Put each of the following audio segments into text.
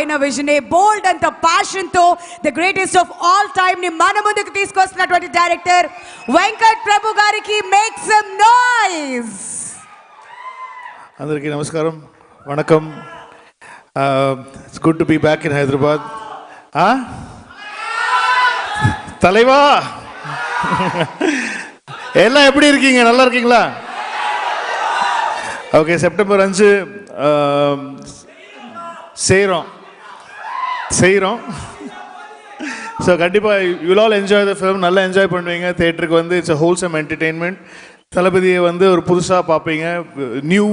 ఆయన విజన్ బోల్డ్ అంత ప్యాషన్ తో the greatest of all time ని మన ముందుకు తీసుకొస్తున్నటువంటి డైరెక్టర్ వెంకట్ ప్రభు గారికి మేక్ సమ్ నాయిస్. అందరికీ నమస్కారం, vanakkam. It's good to be back in Hyderabad. தலைவா எல்லாம் எப்படி இருக்கீங்க? நல்லா இருக்கீங்களா? ஓகே, செப்டம்பர் 5 செய்கிறோம். ஸோ கண்டிப்பாக you all enjoy the film. நல்லா என்ஜாய் பண்ணுவீங்க. தேட்டருக்கு வந்து இட்ஸ் அ ஹோல்சம் என்டர்டெயின்மெண்ட். தளபதியை வந்து ஒரு புதுசாக பார்ப்பீங்க. நியூ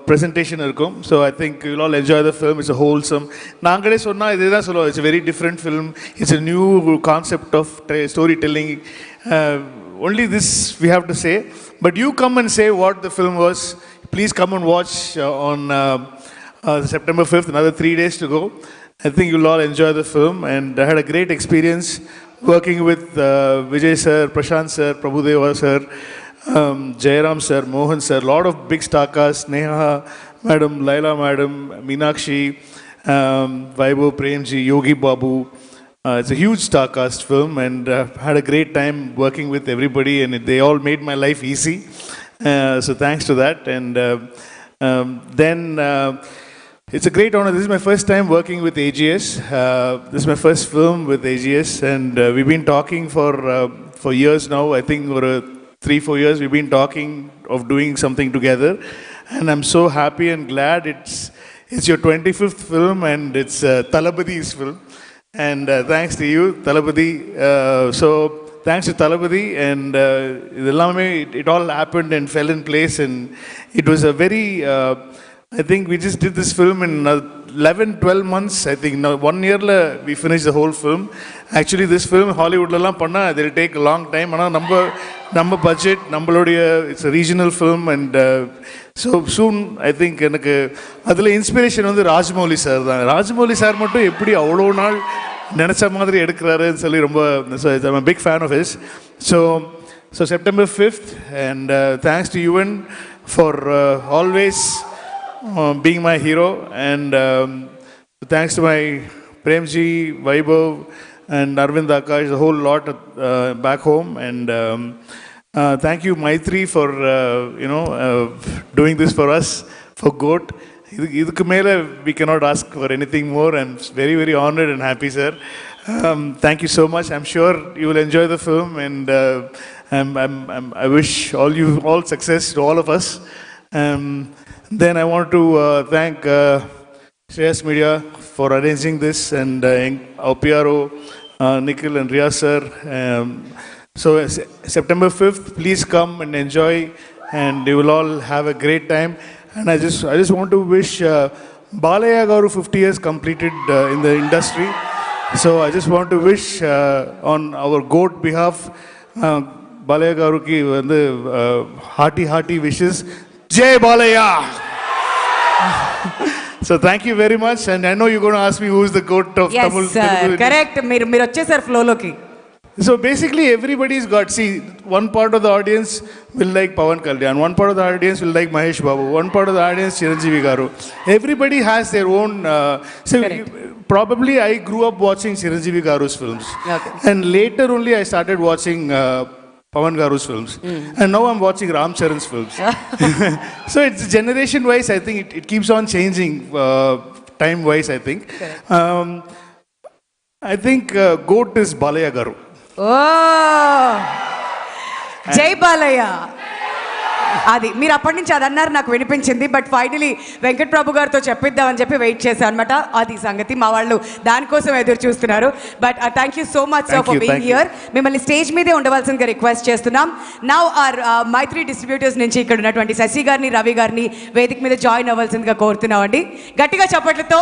ப்ரெசன்டேஷன் இருக்கும். So I think you all enjoy the film. It's a wholesome. நாங்களே சொன்னால் இதே தான் சொல்லுவோம். It's a very different film. It's a new concept of story telling. Only this we have to say. But you come and say what the film was. Please come and watch on September 5th. Another 3 days to go. I think you'll all enjoy the film. And I had a great experience working with Vijay sir, Prashant sir, Prabhudeva sir, Jairam sir, Mohan sir, lot of big star cast, Neha madam, Laila madam, Meenakshi, Vaibhav, Premji, Yogi Babu. It's a huge star cast film, and had a great time working with everybody, and they all made my life easy. So thanks to that. And then it's a great honor. This is my first time working with AGS. This is my first film with AGS, and we've been talking for years now. I think for 3-4 years we've been talking of doing something together, and I'm so happy and glad it's your 25th film, and it's Talabadi's film. And thanks to you, Talabadi. So thanks to Talabadi, and it all happened and fell in place, and it was a very I think we just did this film in 11-12 months. I think now 1 year we finished the whole film. Actually this film Hollywood la panna it will take a long time. Ana number budget nammalodia, it's a regional film, and so soon I think எனக்கு அதில் inspiration வந்து Rajamouli sir தான். Rajamouli sir மட்டும் எப்படி அவ்வளோ நாள் நினச்ச மாதிரி எடுக்கிறாருன்னு சொல்லி ரொம்ப I'm a big fan of his. So September 5th, and thanks to Yuvan for always being my hero, and thanks to my Premji, Vaibhav and Arvind Akash, the whole lot back home, and thank you Maitri for doing this for us, for GOAT. Idukku mele we cannot ask for anything more. I'm very, very honored and happy, sir. Thank you so much. I'm sure you will enjoy the film, and I wish all success to all of us. Then I want to thank Shreyas Media for arranging this, and our PRO Nikhil and Riya sir. So September 5th, please come and enjoy, and you will all have a great time. And I just want to wish Balaya Garu 50 years completed in the industry. So I just want to wish on our GOAT behalf, Balaya Garu ki hearty wishes. Jai Balaya! So thank you very much, and I know you're going to ask me who is the GOAT of Tamil. Yes, correct. Meer vachesar flow loki. So basically everybody's got, see, one part of the audience will like Pawan Kalyan, one part of the audience will like Mahesh Babu, one part of the audience Chiranjeevi Garu. Everybody has their own probably I grew up watching Chiranjeevi Garu's films. Okay. And later only I started watching Pawan Garu's films. And now I'm watching Ram Charan's films. So it's generation wise, I think it keeps on changing time wise, I think. I think GOAT is Balaya Garu. Oh, Jai Balaya. అది మీరు అప్పటి నుంచి అది అన్నారు, నాకు వినిపించింది. But finally Venkat ప్రభు గారితో చెప్పిద్దామని చెప్పి వెయిట్ చేశాను అనమాట. అది సంగతి, మా వాళ్ళు దానికోసం ఎదురు చూస్తున్నారు. But thank you so much for being here. మిమ్మల్ని స్టేజ్ మీదే ఉండవలసిందిగా రిక్వెస్ట్ చేస్తున్నాం. నౌ ఆర్ మైత్రి డిస్ట్రిబ్యూటర్స్ నుంచి ఇక్కడ ఉన్నటువంటి శశి గారిని, రవి గారిని వేదిక మీద జాయిన్ అవ్వాల్సిందిగా కోరుతున్నామండి. గట్టిగా చప్పట్లతో